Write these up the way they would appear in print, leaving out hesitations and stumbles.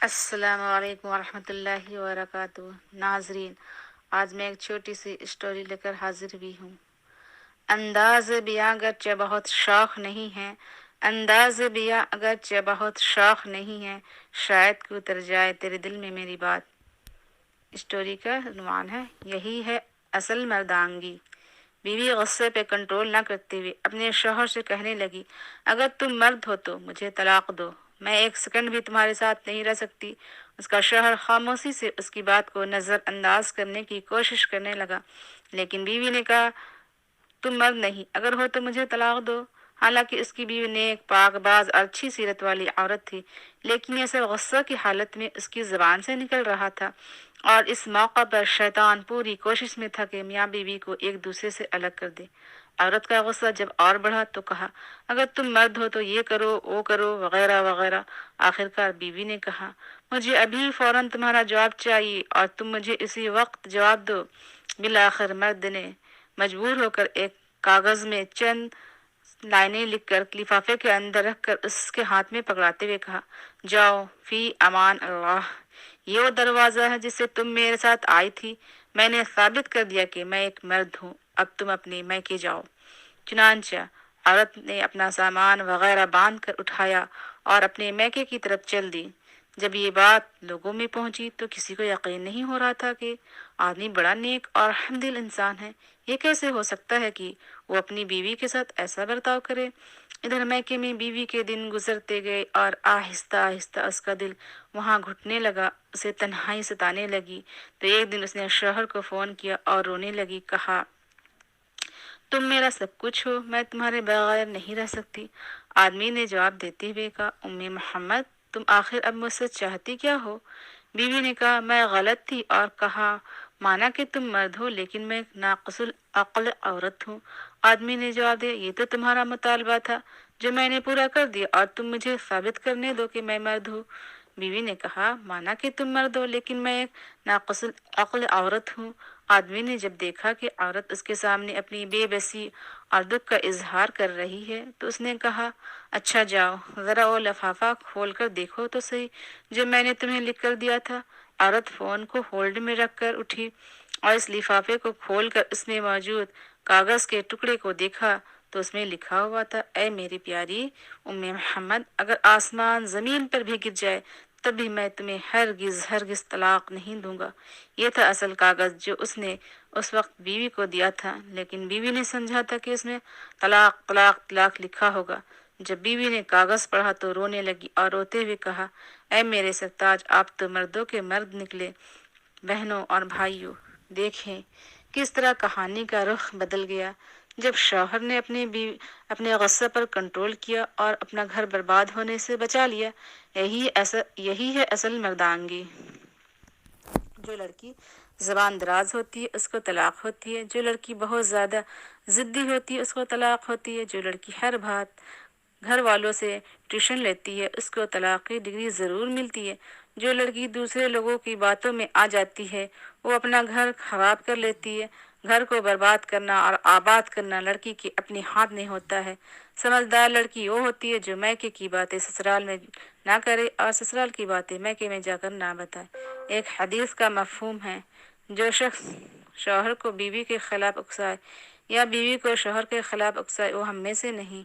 السلام علیکم ورحمۃ اللہ وبرکاتہ۔ ناظرین، آج میں ایک چھوٹی سی اسٹوری لے کر حاضر بھی ہوں۔ انداز بیاں اگرچہ بہت شوق نہیں ہے، انداز بیاں اگرچہ بہت شوق نہیں ہے، شاید کہ اتر جائے تیرے دل میں میری بات۔ اسٹوری کا عنوان ہے یہی ہے اصل مردانگی۔ بیوی غصے پہ کنٹرول نہ کرتے ہوئے اپنے شوہر سے کہنے لگی، اگر تم مرد ہو تو مجھے طلاق دو، میں ایک سیکنڈ بھی تمہارے ساتھ نہیں رہ سکتی۔ اس کا شوہر خاموشی سے اس کی بات کو نظر انداز کرنے کی کوشش کرنے لگا، لیکن بیوی نے کہا، تم مرد نہیں، اگر ہو تو مجھے طلاق دو۔ حالانکہ اس کی بیوی نیک، پاک باز اور اچھی سیرت والی عورت تھی، لیکن یہ سب غصہ کی حالت میں اس کی زبان سے نکل رہا تھا، اور اس موقع پر شیطان پوری کوشش میں تھا کہ میاں بیوی کو ایک دوسرے سے الگ کر دے۔ عورت کا غصہ جب اور بڑھا تو کہا، اگر تم مرد ہو تو یہ کرو، وہ کرو، وغیرہ وغیرہ۔ آخرکار بیوی نے کہا، مجھے ابھی فوراً تمہارا جواب چاہیے اور تم مجھے اسی وقت جواب دو۔ بالآخر مرد نے مجبور ہو کر ایک کاغذ میں چند لائنیں لکھ کر لفافے کے اندر رکھ کر اس کے ہاتھ میں پکڑاتے ہوئے کہا، جاؤ فی امان اللہ، یہ وہ دروازہ ہے جس سے تم میرے ساتھ آئی تھی۔ میں نے ثابت کر دیا کہ میں ایک مرد ہوں، اب تم اپنے میکے جاؤ۔ چنانچہ عورت نے اپنا سامان وغیرہ باندھ کر اٹھایا اور اپنے میکے کی طرف چل دی۔ جب یہ بات لوگوں میں پہنچی تو کسی کو یقین نہیں ہو رہا تھا کہ آدمی بڑا نیک اور ہمدل انسان ہے، یہ کیسے ہو سکتا ہے کہ وہ اپنی بیوی کے ساتھ ایسا برتاؤ کرے۔ ادھر میکے میں بیوی کے دن گزرتے گئے اور آہستہ آہستہ اس کا دل وہاں گھٹنے لگا، اسے تنہائی ستانے لگی۔ تو ایک دن اس نے شوہر کو فون کیا اور رونے لگی، کہا، تم میرا سب کچھ ہو، میں تمہارے بغیر نہیں رہ سکتی۔ آدمی نے جواب دیتے ہوئے کہا، ام محمد، تم آخر اب مجھ سے چاہتی کیا ہو؟ بیوی نے کہا، میں غلط تھی، اور کہا، مانا کہ تم مرد ہو لیکن میں ناقص العقل عورت ہوں۔ آدمی نے جواب دیا، یہ تو تمہارا مطالبہ تھا جو میں نے پورا کر دیا، اور تم مجھے ثابت کرنے دو کہ میں مرد ہوں۔ بیوی نے کہا، مانا کہ تم مرد ہو لیکن میں ایک ناقص العقل عورت ہوں۔ آدمی نے جب دیکھا کہ عورت اس کے سامنے اپنی بے بسی اور دکھ کا اظہار کر رہی ہے تو اس نے کہا، اچھا جاؤ ذرا وہ لفافہ کھول کر دیکھو تو صحیح جو میں نے تمہیں لکھ کر دیا تھا۔ عورت فون کو ہولڈ میں رکھ کر اٹھی اور اس لفافے کو کھول کر اس میں موجود کاغذ کے ٹکڑے کو دیکھا تو اس میں لکھا ہوا تھا، اے میری پیاری ام محمد، اگر آسمان زمین پر بھی گر جائے تب بھی میں تمہیں ہرگز ہرگز طلاق نہیں دوں گا۔ یہ تھا اصل کاغذ جو اس نے اس وقت بیوی کو دیا تھا، لیکن بیوی نے سمجھا تھا کہ اس میں طلاق طلاق طلاق لکھا ہوگا۔ جب بیوی نے کاغذ پڑھا تو رونے لگی اور روتے ہوئے کہا، اے میرے سرتاج، آپ تو مردوں کے مرد نکلے۔ بہنوں اور بھائیوں، دیکھیں کس طرح کہانی کا رخ بدل گیا جب شوہر نے اپنے غصے پر کنٹرول کیا اور اپنا گھر برباد ہونے سے بچا لیا۔ یہی ہے اصل مردانگی۔ جو لڑکی زبان دراز ہوتی ہے اس کو طلاق ہوتی ہے، جو لڑکی بہت زیادہ ضدی ہوتی ہے اس کو طلاق ہوتی ہے، جو لڑکی ہر بات گھر والوں سے ٹیوشن لیتی ہے اس کو طلاق کی ڈگری ضرور ملتی ہے، جو لڑکی دوسرے لوگوں کی باتوں میں آ جاتی ہے وہ اپنا گھر خراب کر لیتی ہے۔ گھر کو برباد کرنا اور آباد کرنا لڑکی کے اپنے ہاتھ میں ہوتا ہے۔ سمجھدار لڑکی وہ ہوتی ہے جو میکے کی باتیں سسرال میں نہ کرے اور سسرال کی باتیں میکے میں جا کر نہ بتائے۔ ایک حدیث کا مفہوم ہے، جو شخص شوہر کو بیوی کے خلاف اکسائے یا بیوی کو شوہر کے خلاف اکسائے وہ ہم میں سے نہیں۔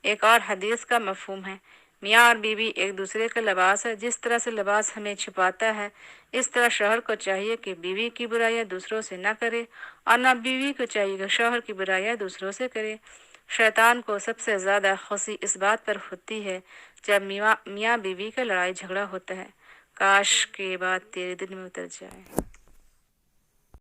ایک اور حدیث کا مفہوم ہے، میاں اور بیوی ایک دوسرے کا لباس ہے، جس طرح سے لباس ہمیں چھپاتا ہے اس طرح شوہر کو چاہیے کہ بیوی کی برائیاں دوسروں سے نہ کرے، اور نہ بیوی کو چاہیے کہ شوہر کی برائیاں دوسروں سے کرے۔ شیطان کو سب سے زیادہ خوشی اس بات پر ہوتی ہے جب میاں بیوی کا لڑائی جھگڑا ہوتا ہے، کاش کہ یہ بات تیرے دل میں اتر جائے۔